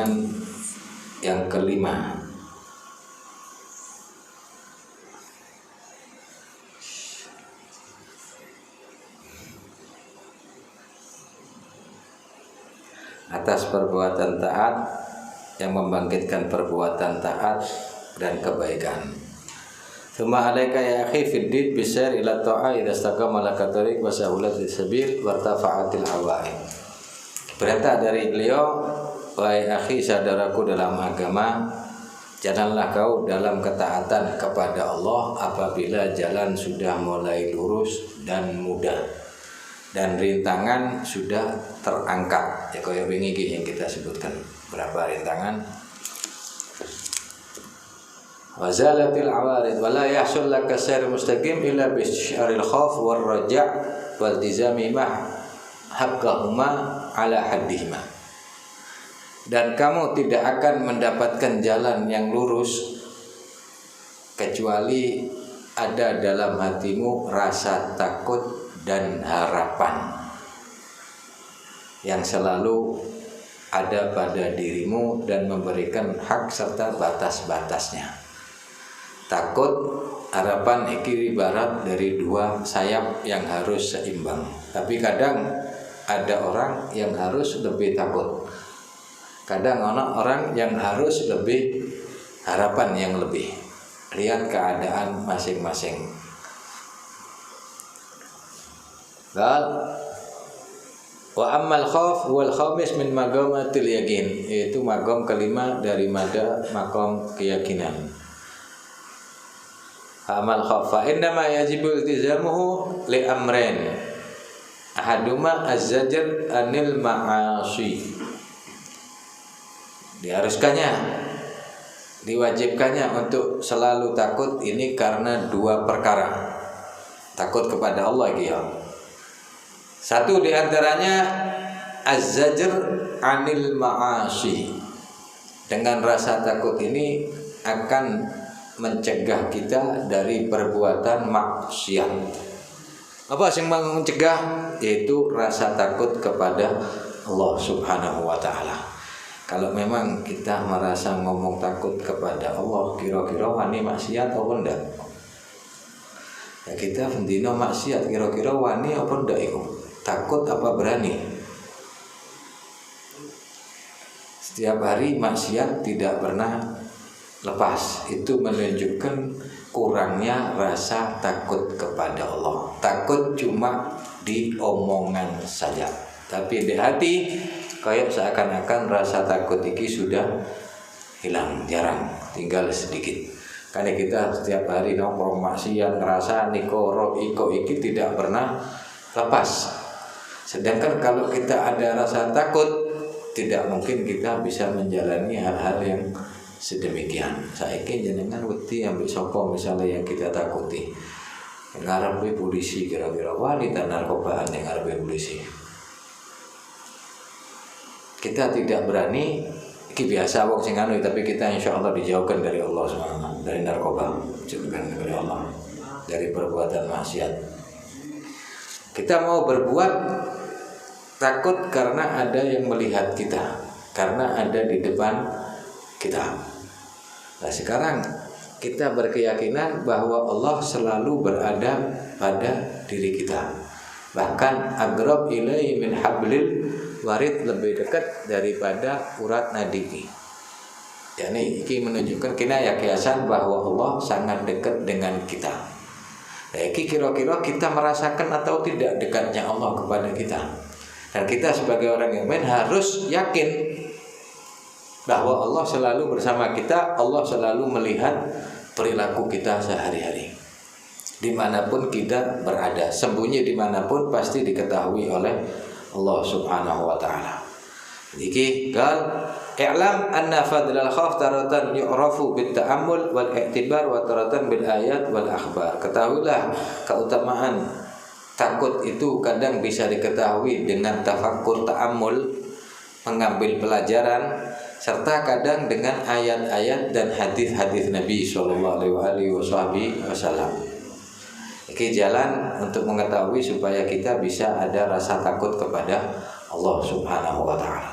pertanyaan yang kelima. Atas perbuatan taat yang membangkitkan perbuatan taat dan kebaikan. Tsumma alaika ya akhi fid din bisair ila ta'a idza istaqama laka tariq wa sahulat sabil wa tafa'atil hawa'i. Perintah dari beliau, wahai akhi saudaraku dalam agama, janganlah kau dalam ketaatan kepada Allah apabila jalan sudah mulai lurus dan mudah dan rintangan sudah terangkat. Ya kaya wingi yang kita sebutkan berapa rintangan. Wazalatil awarid wala yahsul laka sayr mustaqim illa bi syaril khauf war raja' wal dizami ma haqqahuma ala haddihima. Dan kamu tidak akan mendapatkan jalan yang lurus kecuali ada dalam hatimu rasa takut dan harapan yang selalu ada pada dirimu dan memberikan hak serta batas-batasnya. Takut, harapan iki ibarat dari dua sayap yang harus seimbang. Tapi kadang ada orang yang harus lebih takut. Kadang ada orang yang harus lebih harapan yang lebih. Lihat keadaan masing-masing. Wa ammal khauf wal khamis min maqamatil yakin, yaitu maqam kelima dari maqam keyakinan. Amal khauf fa inna ma yajibu iltizamuhu li amrain. Ahaduma az-zajr anil ma'asi. Diharuskannya, diwajibkannya untuk selalu takut ini karena dua perkara. Takut kepada Allah ya. Satu di antaranya az-zajr anil ma'asi. Dengan rasa takut ini akan mencegah kita dari perbuatan maksiat. Apa yang mencegah? Yaitu rasa takut kepada Allah Subhanahu wa taala. Kalau memang kita merasa ngomong takut kepada Allah, kira-kira wani maksiat apa enggak? Ya kita bendino maksiat, kira-kira wani apa enggak iku? Takut apa berani? Setiap hari maksiat tidak pernah lepas. Itu menunjukkan kurangnya rasa takut kepada Allah. Takut cuma di omongan saja, tapi di hati kayak seakan-akan rasa takut ini sudah hilang, jarang, tinggal sedikit. Karena kita setiap hari nongkrong maksiat, ngerasa nikoro iko iki tidak pernah lepas. Sedangkan kalau kita ada rasa takut, tidak mungkin kita bisa menjalani hal-hal yang sedemikian. Saiki jenengan wedi ambek sapa misalnya yang kita takuti. Ngarepe polisi, kira-kira wanita narkobaan yang ngarepe polisi. Kita tidak berani, ini biasa wong sing anu, tapi kita insyaallah dijauhkan dari Allah SWT, dari narkoba, dijauhkan dari Allah, dari perbuatan maksiat. Kita mau berbuat takut karena ada yang melihat kita, karena ada di depan kita. Nah sekarang kita berkeyakinan bahwa Allah selalu berada pada diri kita. Bahkan agrab ilai min hablil warid, lebih dekat daripada urat nadi. Yani ini menunjukkan kinayah kiasan bahwa Allah sangat dekat dengan kita. Nah, ini kira-kira kita merasakan atau tidak dekatnya Allah kepada kita. Dan kita sebagai orang yang harus yakin bahwa Allah selalu bersama kita, Allah selalu melihat perilaku kita sehari-hari. Dimanapun kita berada, sembunyi dimanapun pasti diketahui oleh Allah Subhanahu wa taala. Iki qal i'lam anna fadlal khauf taratan yu'rafu bit ta'ammul wal i'tibar wa taratan bil ayat wal akhbar. Ketahuilah keutamaan takut itu kadang bisa diketahui dengan tafakkur, ta'ammul, mengambil pelajaran, serta kadang dengan ayat-ayat dan hadis-hadis Nabi sallallahu alaihi wasallam. Ini jalan untuk mengetahui supaya kita bisa ada rasa takut kepada Allah Subhanahu wa taala.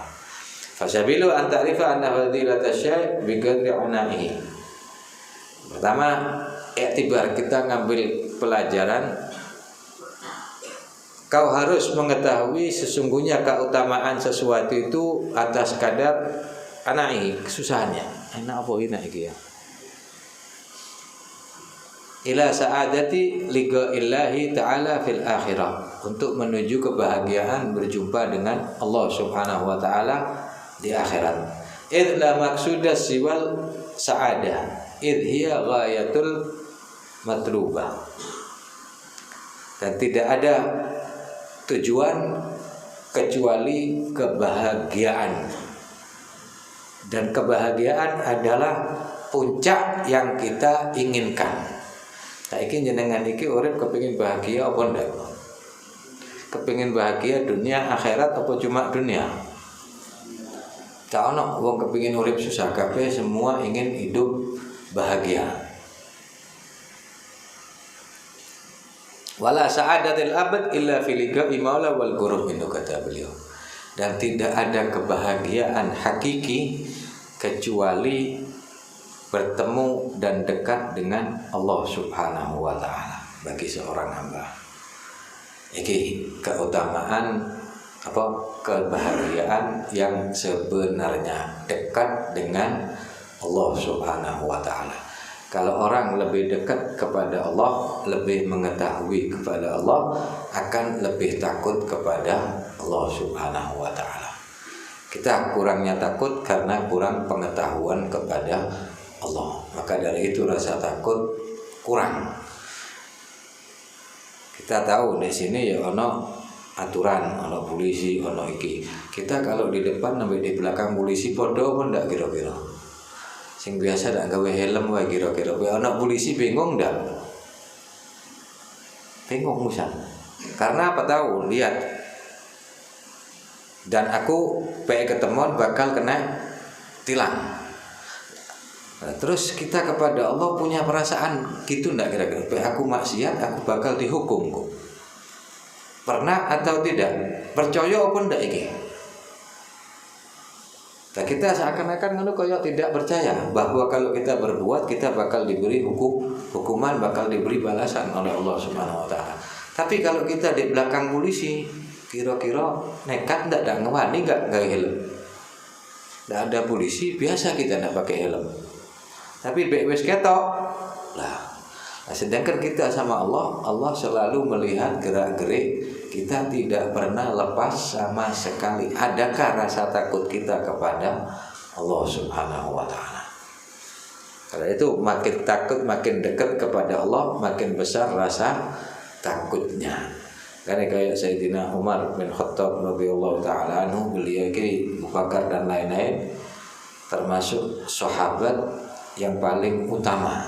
Fasabilu an ta'rifa anna fadilata syai' bi qadri ana'ihi. Pertama, iktibar, kita ngambil pelajaran. Kau harus mengetahui sesungguhnya keutamaan sesuatu itu atas kadar ana'i, kesusahannya. Enak apa ini ya? Ila sa'adati liqa'illahi ta'ala fil akhirah, untuk menuju kebahagiaan berjumpa dengan Allah Subhanahu wa taala di akhirat. Idz la maqsuda siwal sa'adah, idz hiya ghayatul matlubah. Dan tidak ada tujuan kecuali kebahagiaan, dan kebahagiaan adalah puncak yang kita inginkan. Saiki jenengan iki urip kepengin bahagia apa ndak? Kepengin bahagia dunia akhirat apa cuma dunia? Tak ono wong kepengin urip susah, kabeh semua ingin hidup bahagia. Wala sa'adatil abad illa fi liqa'i maula wal qurub minhu, kata beliau. Dan tidak ada kebahagiaan hakiki kecuali bertemu dan dekat dengan Allah Subhanahu wa taala bagi seorang hamba. Iki keutamaan apa? Kebahagiaan yang sebenarnya, dekat dengan Allah Subhanahu wa taala. Kalau orang lebih dekat kepada Allah, lebih mengetahui kepada Allah, akan lebih takut kepada Allah Subhanahu wa taala. Kita kurangnya takut karena kurang pengetahuan kepada Allah. Maka dari itu rasa takut kurang. Kita tahu di sini ya ono aturan, ono polisi, ono iki. Kita kalau di depan sampai di belakang polisi podo pun ndak kira-kira. Sing biasa ndak gawe helm wae kira-kira. Ono polisi bingung ndak? Bingung musan. Karena apa tahu? Lihat. Dan aku ketemuan bakal kena tilang. Nah, terus kita kepada Allah punya perasaan gitu ndak kira-kira? Aku maksiat, aku bakal dihukum kok. Pernah atau tidak? Percaya apa ndak iki? Nah, kita seakan-akan ngono koyo tidak percaya bahwa kalau kita berbuat kita bakal diberi hukuman, bakal diberi balasan oleh Allah Subhanahu wa taala. Tapi kalau kita di belakang polisi, kira-kira nekat ndak ngewani enggak helm. Ndak ada polisi, biasa kita ndak pakai helm. Tapi wis ketok. Lah, sedangkan kita sama Allah, Allah selalu melihat gerak-gerik kita, tidak pernah lepas sama sekali. Adakah rasa takut kita kepada Allah Subhanahu wa taala? Karena itu makin takut, makin dekat kepada Allah, makin besar rasa takutnya. Karena kayak Sayyidina Umar bin Khattab radhiyallahu taala anhu, beliau ini Abu Bakar dan lain-lain termasuk sahabat yang paling utama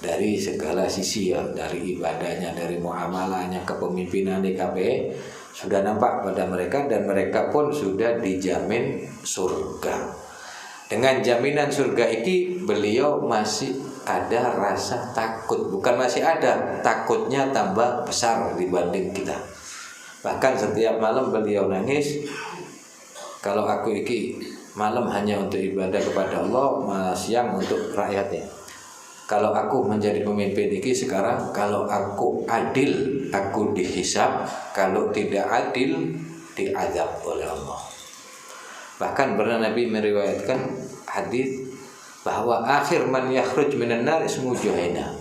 dari segala sisi, ya, dari ibadahnya, dari muamalahnya, kepemimpinan DKP sudah nampak pada mereka, dan mereka pun sudah dijamin surga. Dengan jaminan surga ini beliau masih ada rasa takut, bukan masih ada, takutnya tambah besar dibanding kita. Bahkan setiap malam beliau nangis, kalau aku iki malam hanya untuk ibadah kepada Allah, siang untuk rakyatnya. Kalau aku menjadi pemimpin ini sekarang, kalau aku adil, aku dihisab. Kalau tidak adil, diazab oleh Allah. Bahkan pernah Nabi meriwayatkan hadis bahwa akhir man yakhruj minan nar ismu Juhaina.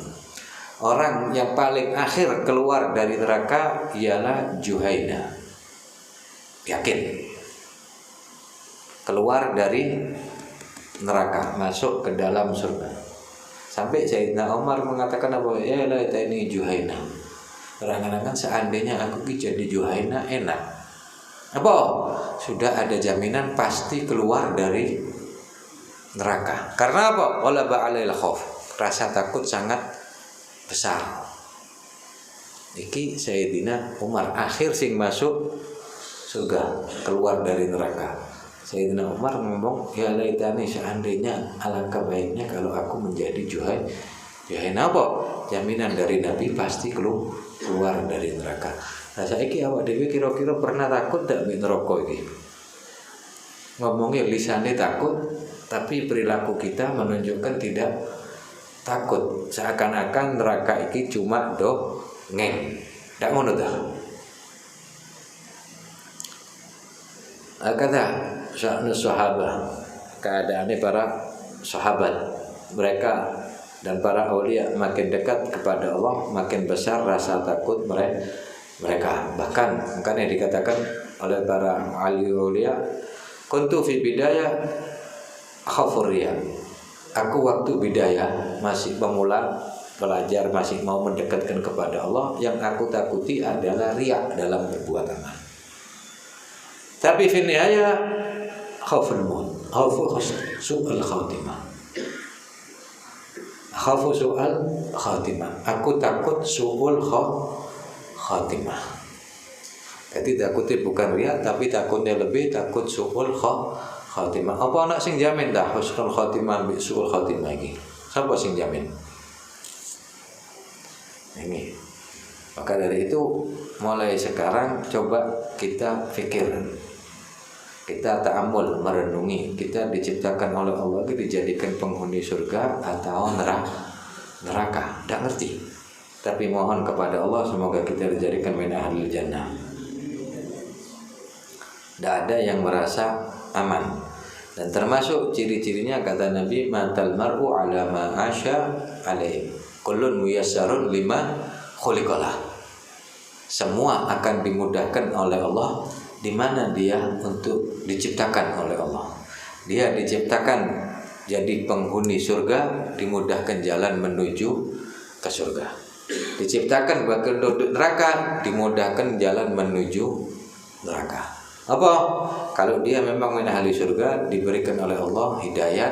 Orang yang paling akhir keluar dari neraka ialah Juhaina. Yakin. Keluar dari neraka, masuk ke dalam surga. Sampai Sayyidina Umar mengatakan apa? Ya laitani Juhaina. Kadang-kadang seandainya aku jadi Juhaina enak. Apa? Sudah ada jaminan pasti keluar dari neraka. Karena apa? Wala ba'alail khauf. Rasa takut sangat besar. Iki Sayyidina Umar akhir sing masuk surga, keluar dari neraka. Sayyidina Umar ngomong, ya laitani, seandainya alangkah baiknya kalau aku menjadi Juhaina. Apa? Jaminan dari Nabi pasti keluar dari neraka. Nah saiki awak dhewe kira-kira pernah takut ndak mek neraka iki? ngomongnya lisannya takut, tapi perilaku kita menunjukkan tidak takut. Seakan-akan neraka iki cuma dongeng. Ndak ngono ta? Kata sya'nu sahabat, keadaannya para sahabat, mereka dan para aulia makin dekat kepada Allah, makin besar rasa takut mereka. Bahkan makanya dikatakan oleh para aulia, kuntu fi bidayah khafur riya. Aku waktu bidayah masih pemula belajar, masih mau mendekatkan kepada Allah, yang aku takuti adalah riya dalam berbuat amal. Tapi fi nihaya khauful maut, khaufu su'al khatimah. Khaufu su'al khatimah. Aku takut su'ul khatimah. Jadi takutnya bukan riya, tapi takutnya lebih takut su'ul khatimah. Apa anak sing jamin dah husnul khatimah bi su'ul khatimah iki? Siapa sing jamin? Ini. Maka dari itu mulai sekarang coba kita fikir, kita ta'amul, merenungi, kita diciptakan oleh Allah, dijadikan penghuni surga atau neraka. Tidak ngerti. Tapi mohon kepada Allah semoga kita dijadikan min ahlil jannah. Tidak ada yang merasa aman. Dan termasuk ciri-cirinya kata Nabi, matal mar'u ala ma asya alaih. Kullun muyassarun lima khuliqalah. Semua akan dimudahkan oleh Allah di mana dia untuk diciptakan oleh Allah. Dia diciptakan jadi penghuni surga, dimudahkan jalan menuju ke surga. Diciptakan bagi neraka, dimudahkan jalan menuju neraka. Apa? Kalau dia memang min ahli surga, diberikan oleh Allah hidayah,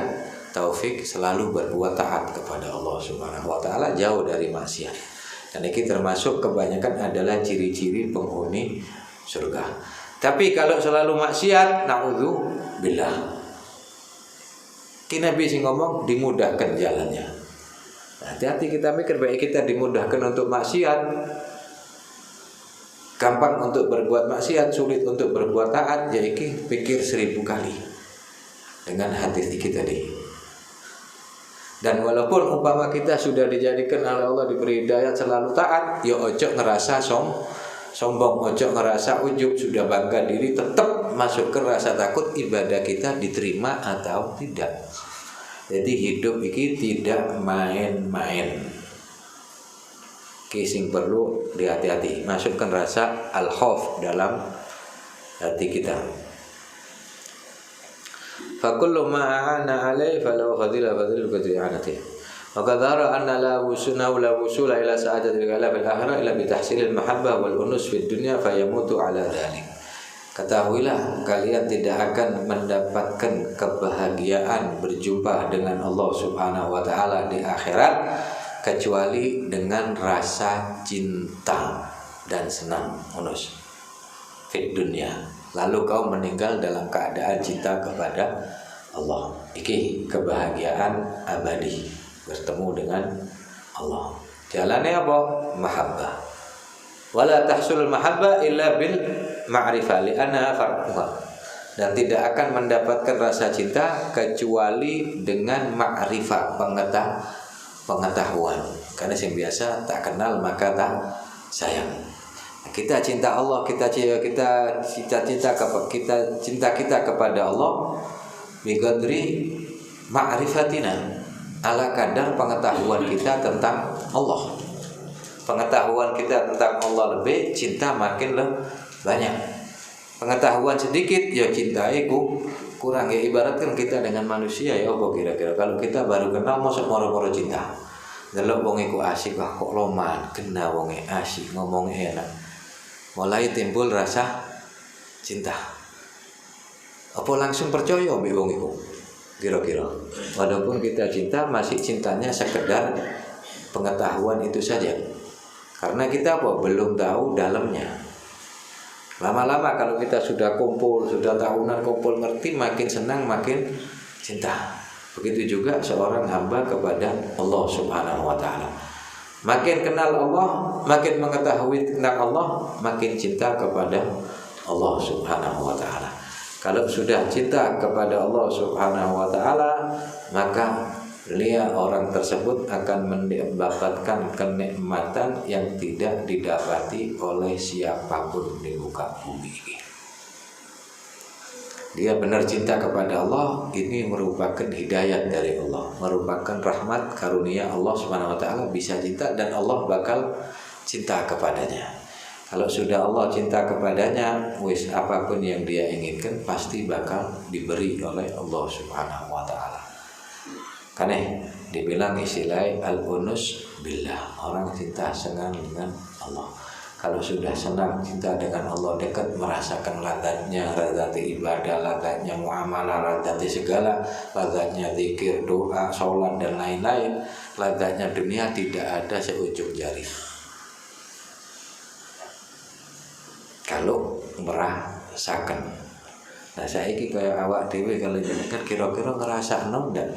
taufik, selalu berbuat taat kepada Allah Subhanahu wa taala, jauh dari maksiat. Dan ini termasuk kebanyakan adalah ciri-ciri penghuni surga. Tapi kalau selalu maksiat, na'udzubillah. Ki Nabi sing ngomong dimudahkan jalannya. Hati-hati kita mikir, baik kita dimudahkan untuk maksiat, gampang untuk berbuat maksiat, sulit untuk berbuat taat, ya iki pikir 1000 kali dengan hati kita tadi. Dan walaupun umpama kita sudah dijadikan oleh Allah, diberi hidayah selalu taat, ya ojo ngerasa sombong, ojo ngerasa ujub, sudah bangga diri, tetap masuk ke rasa takut ibadah kita diterima atau tidak. Jadi hidup ini tidak main-main. Kising perlu dihati-hati, masukkan rasa al-khauf dalam hati kita. Fakullu ma'ana alaihi falau fadila fadil kuti'anati. Maka dhara anna la wusula ila sa'adatil ghala fil akhirah ila bitahsilil mahabbah wal unus fid dunya fayamutu ala dhalik. Ketahuilah kalian tidak akan mendapatkan kebahagiaan berjumpa dengan Allah Subhanahu wa taala di akhirat kecuali dengan rasa cinta dan senang unus fid dunya. Lalu kau meninggal dalam keadaan cinta kepada Allah. Iki kebahagiaan abadi, bertemu dengan Allah. Jalannya apa? Mahabbah. Wala tahsul mahabbah illa bil ma'rifah li'anna farquha. Dan tidak akan mendapatkan rasa cinta kecuali dengan ma'rifah, pengetahuan. Karena yang biasa tak kenal maka tak sayang. Kita cinta Allah, kita cinta kita kepada Allah biqadri ma'rifatina, ala kadar pengetahuan kita tentang Allah. Pengetahuan kita tentang Allah lebih, cinta makin banyak. Pengetahuan sedikit, ya cintai kurang. Ya ibaratkan kita dengan manusia, ya apa kira-kira kalau kita baru kenal mosok moro-moro cinta. Delok wong iku asik kok loman, kena wonge asik, ngomongnya enak. Mulai timbul rasa cinta. Apa langsung percaya mbek wong iku? Kira-kira. Walaupun kita cinta, masih cintanya sekedar pengetahuan itu saja. Karena kita belum tahu dalamnya. Lama-lama kalau kita sudah kumpul, sudah tahunan kumpul ngerti, makin senang, makin cinta. Begitu juga seorang hamba kepada Allah Subhanahu wa taala. Makin kenal Allah, makin mengetahui tentang Allah, makin cinta kepada Allah Subhanahu wa taala. Kalau sudah cinta kepada Allah Subhanahu wa taala, maka orang tersebut akan mendapatkan kenikmatan yang tidak didapati oleh siapapun di muka bumi ini. Dia benar cinta kepada Allah, ini merupakan hidayat dari Allah, merupakan rahmat karunia Allah Subhanahu wa taala, bisa cinta dan Allah bakal cinta kepadanya. Kalau sudah Allah cinta kepadanya, wis apapun yang dia inginkan pasti bakal diberi oleh Allah Subhanahu wa taala. Karena dibilang istilah al-unus billah, orang cinta senang dengan Allah. Kalau sudah senang cinta dengan Allah, dekat merasakan lazatnya, lazat ibadah, lazatnya muamalah, lazat segala, lazatnya zikir, doa, sholat dan lain-lain, lazatnya dunia tidak ada seujung jari. Kalau merasakan, nah saiki kayak awak dewe kalau jenengan kira-kira ngrasakno ndak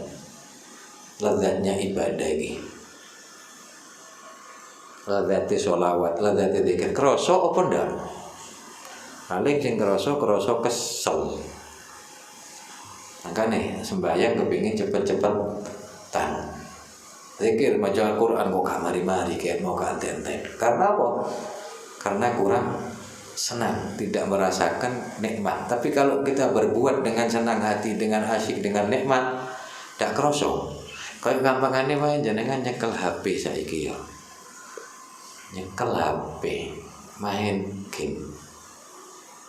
lazatnya ibadah iki, lazatnya sholawat, lazatnya dzikir, kroso apa ndak? Paling sing kroso kesel. Makanya sembahyang kepingin cepet-cepetan, zikir maca Al-Quran kok gak mari-mari kayak mau gak enten-enten. Karena apa? Karena kurang senang, tidak merasakan nikmat. Tapi kalau kita berbuat dengan senang hati, dengan asyik, dengan nikmat, tidak kerosok. Kayak gampangane wae jenengan nyekel HP saiki ya. Nyekel HP, main game,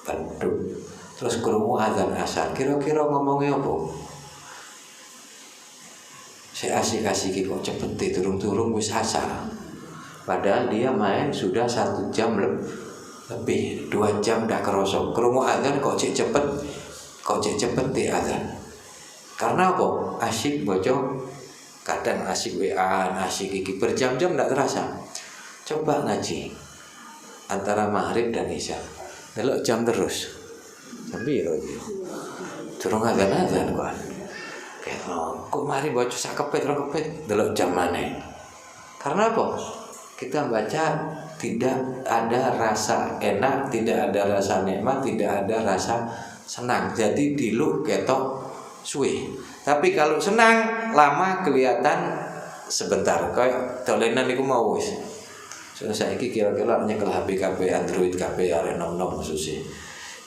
baduk, terus krungu azan asar. Kira-kira ngomongnya apa? Si asik-asik kok cepet turung-turung wis asar. Padahal dia main sudah 1 jam lebih 2 jam dah kerosok. Krungu azan kok cek cepet di azan. Karena apa? Asyik bocor, kadang asyik WA, asyik iki berjam-jam ndak terasa. Coba ngaji antara maghrib dan isya, delok jam terus. Sampai yo. Durung azan kok. Kok mari bocor sak kepet delok jam maneh. Karena apa? Kita baca tidak ada rasa enak, tidak ada rasa nikmat, tidak ada rasa senang. Jadi diluk ketok suwe. Tapi kalau senang lama kelihatan sebentar. Kayak dolenan iku mau wis. Soale saiki kira-kira nyekel HP kabeh Android kabeh arek nom-nom khusus.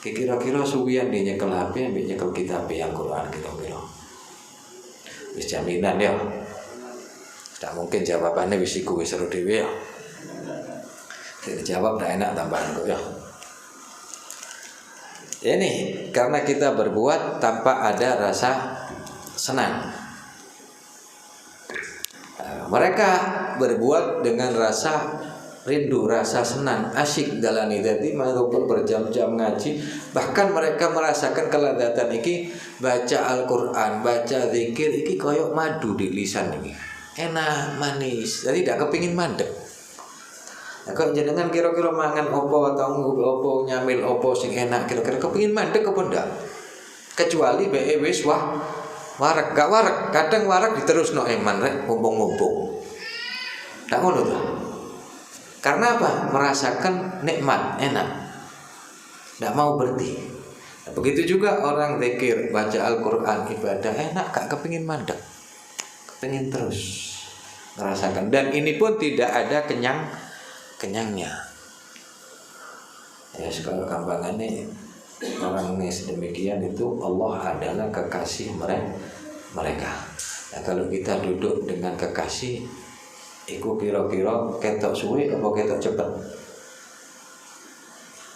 Kira-kira suwian di nyekel HP ambek nyekel kitab Al-Qur'an kira-kira. Wis jaminan ya. Tak mungkin jawabannya wis iku wis seru dhewe ya. Jawab tak enak tambahan kok ya. Ini karena kita berbuat tanpa ada rasa senang. Mereka berbuat dengan rasa rindu, rasa senang, asyik jalani. Jadi walaupun berjam-jam ngaji, bahkan mereka merasakan kelezatan iki baca Al-Quran, baca zikir iki koyok madu di lisan iki. Enak, manis. Jadi tidak kepingin mandek. Nah, kalau jenengan kira-kira mangan opo atau opo nyamil opo sing enak kira-kira kepingin mandek apa ndak? Kecuali bae wis warak, gak warak, kadang warak diterusno eman rek mumpung-mumpung. Tak ngono ta? Karena apa? Merasakan nikmat, enak. Ndak mau berhenti. Nah, begitu juga orang zikir, baca Al-Qur'an, ibadah enak, gak kepingin mandek. Kepingin terus merasakan, dan ini pun tidak ada kenyangnya. Ya kalau gampangannya orang ini sedemikian itu Allah adalah kekasih mereka. Nah, kalau kita duduk dengan kekasih, iku kira-kira ketok suwe apa ketok cepet?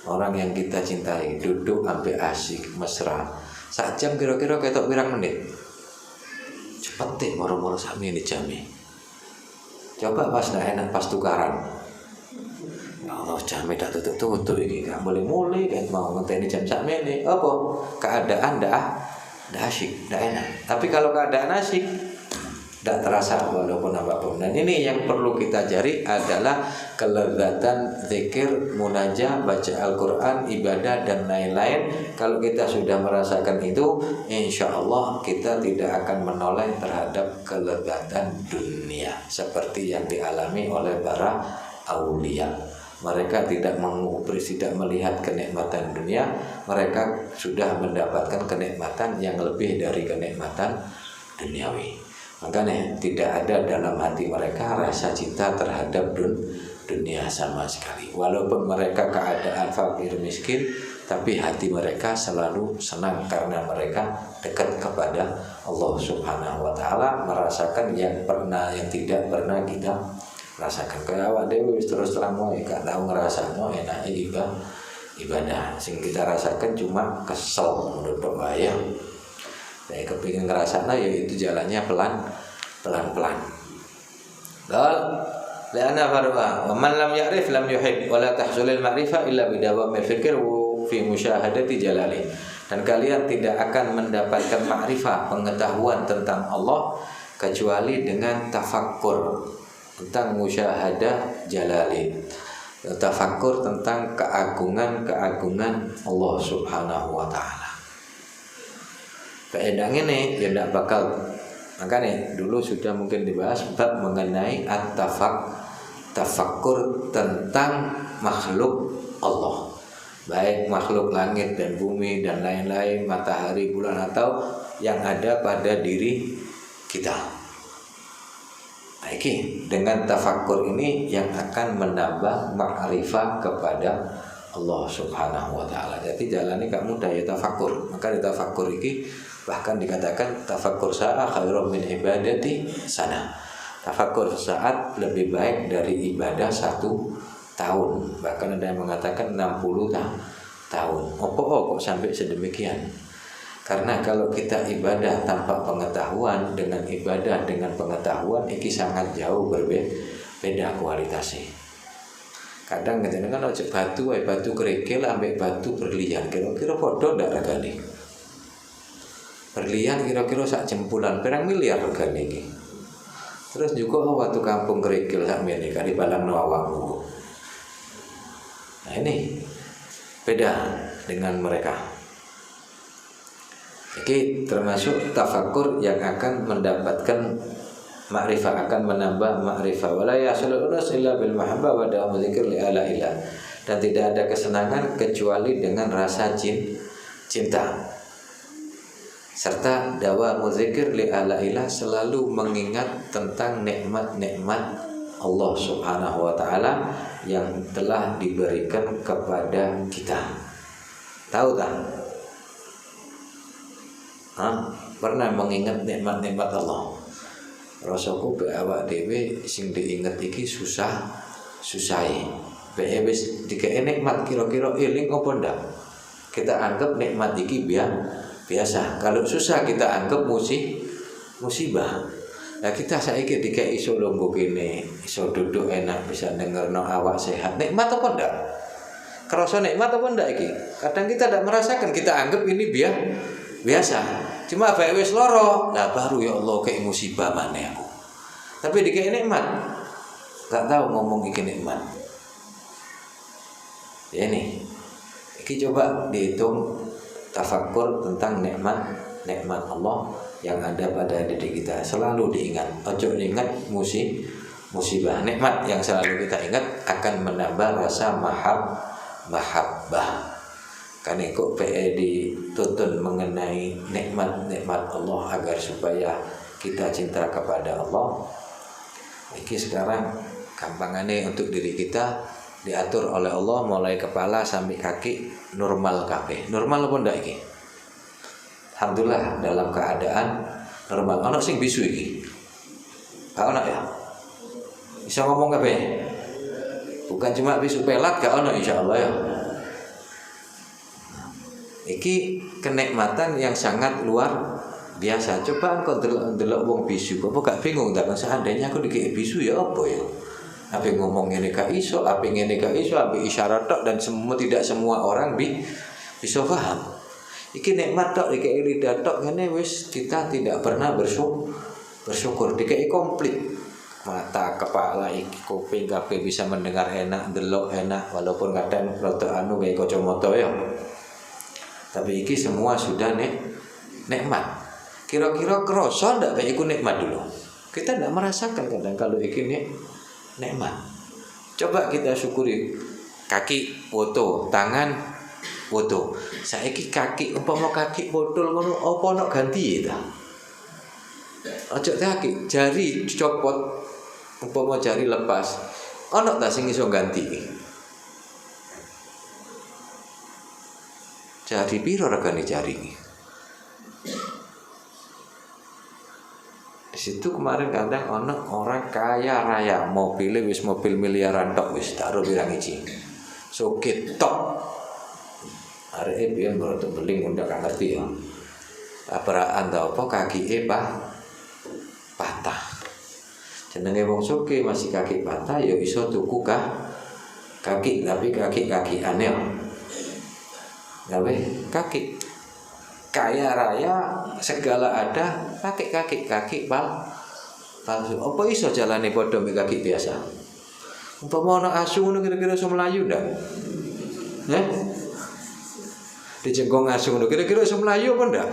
Orang yang kita cintai duduk sampai asyik mesra, 1 jam kira-kira ketok pirang menit? Cepet deh, moro-moro sami ini jami. Coba pas dah enak pas tukaran. Ya Allah, jamnya dah tutup ini, gak boleh mulai kan mau ngenteni jam sakmene. Apa? Keadaan dah asyik, dah enak. Tapi kalau keadaan asyik, dah terasa walaupun apapun. Dan ini yang perlu kita cari adalah kelezatan zikir, munajah, baca Al-Quran, ibadah dan lain-lain. Kalau kita sudah merasakan itu, insya Allah kita tidak akan menoleh terhadap kelezatan dunia seperti yang dialami oleh para aulia. mereka tidak mengubris, tidak melihat kenikmatan dunia, mereka sudah mendapatkan kenikmatan yang lebih dari kenikmatan duniawi. Makanya tidak ada dalam hati mereka rasa cinta terhadap dunia sama sekali. Walaupun mereka keadaan fakir miskin, tapi hati mereka selalu senang karena mereka dekat kepada Allah Subhanahu wa taala, merasakan yang tidak pernah kita rasakan. Kayak awak dewe terus terang wae gak tau ngrasakno enake ibadah. Sing kita rasakan cuma kesel menurut wae. Saya kepingin ngerasakno yaitu jalannya pelan-pelan. La'ana farwa wa man lam ya'rif lam yuhib wa la tahsulul ma'rifah illa bidawamil fikr fi musyahadati jalali. Dan kalian tidak akan mendapatkan ma'rifah, pengetahuan tentang Allah kecuali dengan tafakkur tentang musyahadah jalali, tafakkur tentang keagungan Allah Subhanahu wa taala. Faedah ini ya tidak bakal, makanya dulu sudah mungkin dibahas bab mengenai tafakkur tentang makhluk Allah, baik makhluk langit dan bumi dan lain-lain, matahari, bulan, atau yang ada pada diri kita. Baik, dengan tafakkur ini yang akan menambah ma'rifah kepada Allah Subhanahu wa taala. Jadi jalannya gak mudah ya tafakkur. Maka di tafakkur ini bahkan dikatakan tafakkur saat khairun min ibadati sana. Tafakkur saat lebih baik dari ibadah 1 tahun. Bahkan ada yang mengatakan 60 tahun. Kok sampai sedemikian? Karena kalau kita ibadah tanpa pengetahuan dengan ibadah dengan pengetahuan ini sangat jauh berbeda kualitasnya. Kadang kan ojo batu kerikil ambek batu berlian, kira-kira podo ndak regane. Berlian kira-kira sak jempulan, pirang miliar regane iki. Terus juga batu kampung kerikil sak mene kan dibalangno awakmu. Nah ini beda dengan mereka. Jadi termasuk tafakur yang akan mendapatkan ma'rifah, akan menambah ma'rifah. Wala yasulul unas illa bil mahabbah wa da'am dzikr li ala ilah. Dan tidak ada kesenangan kecuali dengan rasa cinta. Serta dawam dzikr li ala ilah, selalu mengingat tentang nikmat-nikmat Allah Subhanahu wa taala yang telah diberikan kepada kita. Tahu tak? Pernah mengingat nikmat-nikmat Allah. Rasaku be awak dhewe sing diinget iki susahe. Be wis dikek nikmat kira-kira eling apa ndak? Kita anggap nikmat iki biasa. Kalau susah kita anggap musibah. Nah kita saiki dikek iso longgo kene, iso duduk enak, bisa dengerno awak sehat. Nikmat apa ndak? Kerasa nikmat apa ndak iki? Kadang kita tidak merasakan, kita anggap ini biasa. Cuma bae wis loro, lah baru ya Allah kayak musibah maneh aku. Tapi dikek nikmat. Gak tahu ngomong iki nikmat. Ya ini. Iki coba dihitung tafakkur tentang nikmat Allah yang ada pada diri kita. Selalu diingat. Ojo ingat musibah. Nikmat yang selalu kita ingat akan menambah rasa mahabbah. Karena kok PE dituntun mengenai nikmat Allah agar supaya kita cinta kepada Allah. Ini sekarang gampangannya untuk diri kita diatur oleh Allah mulai kepala sampai kaki normal kabeh. Normal apa ndak iki? Alhamdulillah dalam keadaan normal. Ana sing bisu iki. Gak ana ya? Bisa ngomong kabeh. Bukan cuma bisu pelat gak ana insyaallah ya. Iki kenikmatan yang sangat luar biasa. Coba engkau delok wong bisu, apa gak bingung tak? Seandainya aku dikek bisu ya apa ya? Apa ngomong ngene gak iso, apa ngene gak iso, apa isyarat tok, dan tidak semua orang bisa paham. Iki nikmat tok dikek lidah tok ngene wis kita tidak pernah bersyukur. Dikek komplit. Mata, kepala, iki kuping kabeh bisa mendengar enak, delok enak, walaupun kadang rada kayak kacamata ya. Tapi iki semua sudah nikmat. Kira-kira kerasa ndak kayak iku nikmat dulu? Kita ndak merasakan kadang kalau iki nikmat. Coba kita syukuri, kaki foto, tangan foto. Saiki kaki umpama kaki botol ngono apa ono ganti ta? Ojo kaki, jari copot, umpama jari lepas. Ono ta sing iso ganti? Jari piro regane jari iki? Di situ kemarin kadang ono orang kaya raya, mobilnya wis mobil miliaran tok wis taruh pirang iji. Sugih tok. Areke piye baru beling ndak ngerti ya. Abraan ta apa kakike patah. Jenenge wong sugih masih kaki patah ya iso tuku kaki tapi kaki aneh. Gawe kaki kaya raya segala ada pakai kaki palsu. Apa iso jalane padha mek kaki biasa? Umpama ana asu ngono kira-kira iso mlayu ndak? Dijenggong asu ngono kira-kira iso mlayu apa ndak?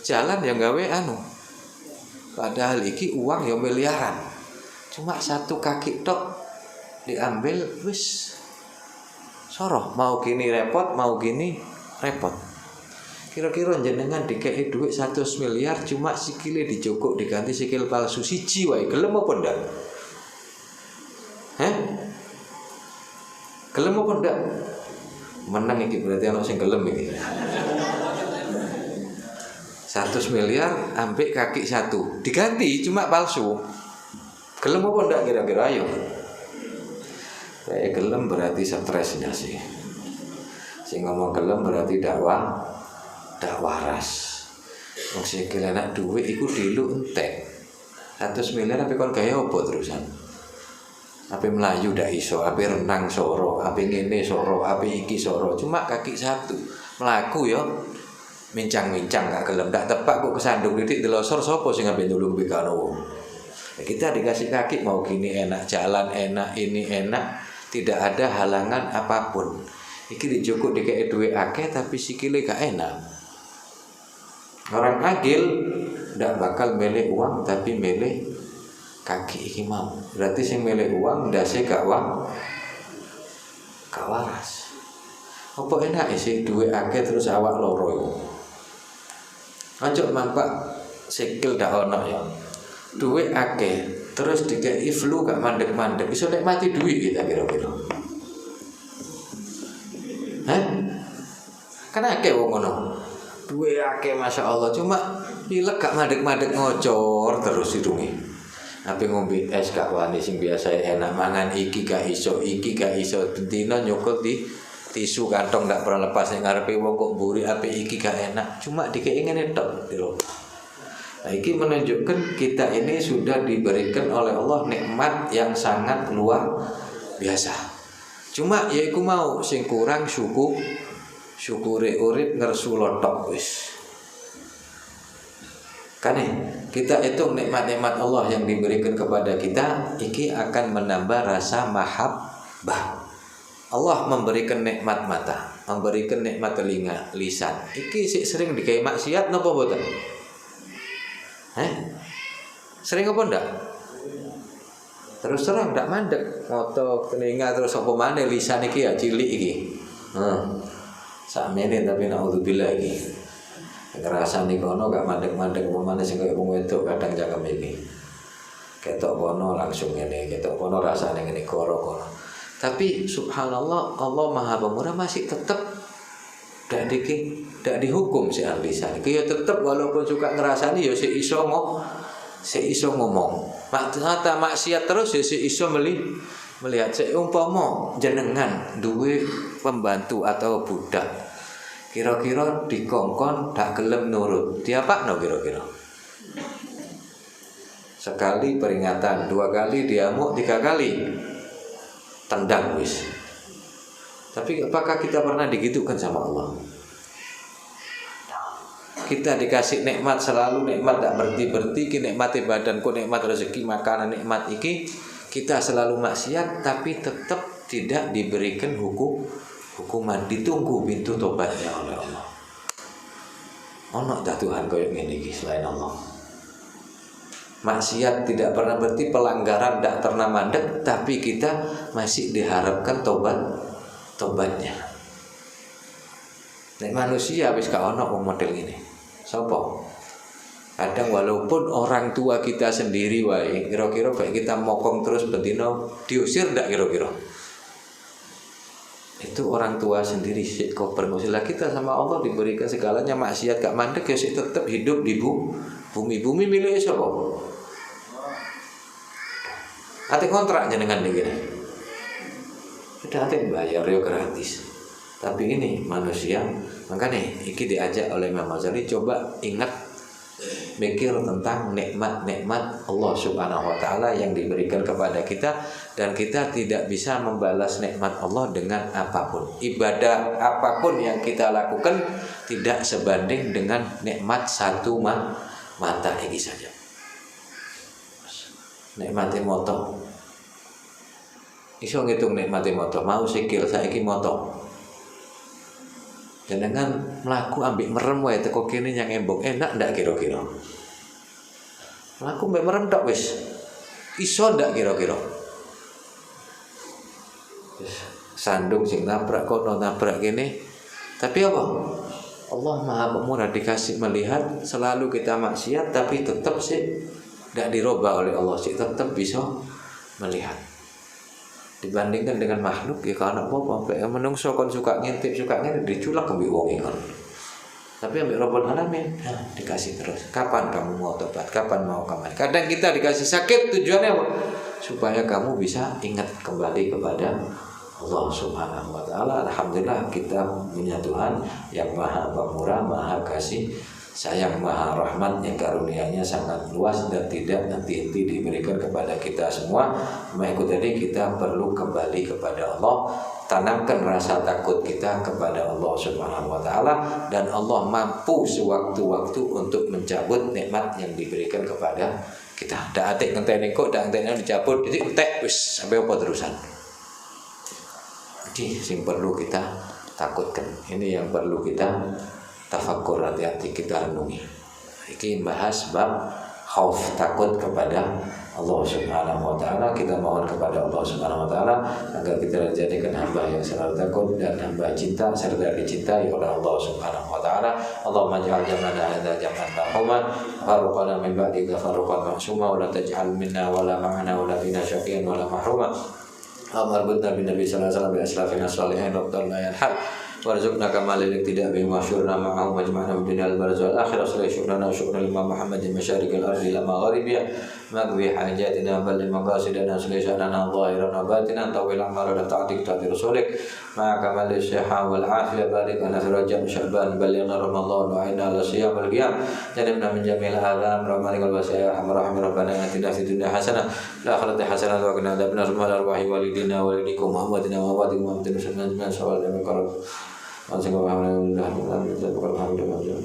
Jalan yang gawe anu. Padahal iki uang ya miliaran. Cuma satu kaki tok diambil wis soroh, mau gini repot, mau gini repot. Kira-kira jenengan dikei duit 100 miliar cuma sikile dijogok diganti sikil palsu siji wae gelem apa ndak? Gelem apa ndak? Menang iki berarti ana sing gelem iki. 100 miliar ambek kaki satu diganti cuma palsu. Gelem apa ndak kira-kira ayo? Kayak gelem berarti stresnya sih. Sing ngomong gelem berarti dakwah waras. Wong sikil enak duit iku dilu entek. 100 miliar tapi kon gaya apa terusan? Ape melayu ndak iso, ape renang soro, ape ngene soro, ape iki soro. Cuma kaki satu mlaku yo mincang-mincang gak gelem ndak tepak kok kesandung didik delosor sapa sing ngabe nulung bekano wong. Kita dikasih kaki mau gini enak, jalan enak, ini enak, tidak ada halangan apapun. Iki dijukuk dikei duwe akeh tapi sikile gak enak. Orang agil ndak bakal milih uang tapi milih kaki iki mau. Berarti sing milih uang ndase gak waras. Apa enak sih duwe akeh terus awak loro iku. Ojo mampak sikil dak ono ya. Duit akeh terus dikei flu gak mandek-mandek iso nek mati duit kita kira-kira. Kan akeh wong ngono. Duit akeh masyaallah cuma pilek gak mandek-mandek ngocor terus hidunge. Ape ngombe es gak wani sing biasa enak mangan iki gak iso dina nyokot di tisu kantong gak pernah lepas ning ngarepe wong kok mburi ape iki gak enak cuma dikei ngene tok lho. Nah, ini menunjukkan kita ini sudah diberikan oleh Allah nikmat yang sangat luar biasa. Cuma ya iku mau sing kurang syukuri urip ngersu lotok wis. Kane kita hitung nikmat-nikmat Allah yang diberikan kepada kita, iki akan menambah rasa mahabbah. Allah memberikan nikmat mata, memberikan nikmat telinga, lisan. Iki sik sering dikai maksiat napa mboten? Sering apa ndak? Terus terang ndak mandek, ngotok telinga terus apa maneh lisan iki ya cilik iki. Sakmene tapi naudzubillah iki. Ngrasani kono gak mandek-mandek apa maneh sing kaya wong wedok kadang cangkem iki. Ketok kono langsung ngene, ketok kono rasane ngene kono. Tapi subhanallah Allah Maha Pemurah masih tetap ndak dihukum si lisan. Iki ya tetep walaupun suka ngrasani ya si iso ngomong. Mata maksiat terus ya si iso melihat seumpama jenengan duwe pembantu atau budak. Kira-kira dikongkon dak gelem nurut. Diapakno kira-kira? Sekali peringatan, 2 kali diamuk, 3 kali tendang wis. Tapi apakah kita pernah digitukan sama Allah? Kita dikasih nikmat selalu nikmat tak berhenti-berhenti, nikmat badanku, nikmat rezeki, makanan, nikmat iki kita selalu maksiat tapi tetap tidak diberikan hukuman, ditunggu pintu tobatnya oleh Allah. Ono dah Tuhan koyo ngene iki selain Allah. maksiat tidak pernah berhenti, pelanggaran tidak pernah mandek, tapi kita masih diharapkan tobatnya. Nek manusia wis gak ono model ini. Sopo? Kadang walaupun orang tua kita sendiri wae, kira-kira kayak kita mokong terus bentino diusir ndak kira-kira? Itu orang tua sendiri sih kau permusilah kita sama Allah diberikan segalanya, maksiat gak mandek ya sih tetap hidup di bumi milik siapa? Ate kontrak jenengan nih gini. Sudah ate bayar ya gratis. Tapi ini manusia, makanya iki diajak oleh Imam Ghazali, coba ingat mikir tentang nikmat-nikmat Allah Subhanahu wa taala yang diberikan kepada kita, dan kita tidak bisa membalas nikmat Allah dengan apapun. Ibadah apapun yang kita lakukan tidak sebanding dengan nikmat satu mata ini saja. Nikmati moto. Iso ngitung nikmati moto, mau sikil saiki moto. Jangan melaku ambik merem wae teko kene yang embong, enak ndak kira-kira? Melaku ambik merem tok wis. Iso ndak kira-kira? Sandung sing nabrak kono nabrak kene. Tapi apa? Allah Maha Pemurah, dikasih melihat selalu kita maksiat tapi tetap sih ndak dirubah oleh Allah, sih tetap bisa melihat. Dibandingkan dengan makhluk ya karena apa sampai menungso kon suka ngintip diculak ambil wong kan. Tapi ambil Rabbul Alamin dikasih terus. Kapan kamu mau tobat? Kapan mau kembali? Kadang kita dikasih sakit tujuannya apa? Supaya kamu bisa ingat kembali kepada Allah Subhanahu wa taala. Alhamdulillah kita punya Tuhan yang Maha Pemurah, Maha Kasih Sayang, Maha Rahmat, yang karunia-Nya sangat luas dan tidak henti-henti diberikan kepada kita semua. Maka tadi kita perlu kembali kepada Allah, tanamkan rasa takut kita kepada Allah Subhanahu wa taala, dan Allah mampu sewaktu-waktu untuk mencabut nikmat yang diberikan kepada kita. Ndak atik ngenteni kok, ndak ngenteni dicabut, jadi entek wis sampai apa terusan. Jadi sing perlu kita takutkan. Ini yang perlu kita tafakkur, hati-hati kita renungi. Ini bahas bab khauf, takut kepada Allah Subhanahu wa taala. Kita mohon kepada Allah Subhanahu wa taala agar kita dijadikan hamba yang selalu takut dan hamba cinta serta dicintai oleh Allah Subhanahu wa taala. Allahumma ij'al jam'ana hadza jam'an marhuma farqana min ba'dika farqan ma'suma wa la taj'al minna wa la ma'ana wa la bina syaqiyan wa la mahruma. Allahumma bin Nabi sallallahu alaihi wasallam bi aslafina shalihin wa qadna yanhal warzuqna kamal tidak bima syurna ma'ahum majma'na bi dunyal barzal akhirah syukrana syukran lima Muhammadin masyariqil ardi ila magharibiha magbi hajatina bal maqasidana sulaisanana zahiran wa batinan tawil amara la ta'tik ta'ti rasulik ma kamal syihha wal afiyah barik lana fi rajab sya'ban balighna ramadan wa inna ala siyam al qiyam janibna min jamil adzam rahmanikal wasaya rahmar rabbana atina fid dunya hasanah la akhirati hasanah wa qina adzabannar arwahi walidina walidikum muhammadina wa walidikum muhammadin sallallahu alaihi wasallam. Assalamualaikum warahmatullahi wabarakatuh.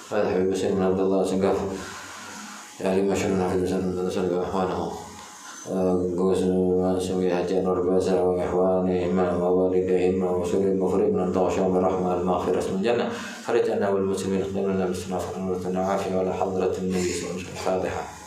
Habib Hussein bin Abdullah singgah ya lima syurna Habib Hussein bin Abdullah ahwanahu Gusnu Suwi Haji Nur Basar wa ihwani ma walidayhim wa musulin mufrid min tawasyaw birahmah al-maghfirah ismul jannah farijana wal muslimin khidmana bis-sunnah wa al-afiyah wa la hadratin nabi sallallahu alaihi wasallam. Fatihah.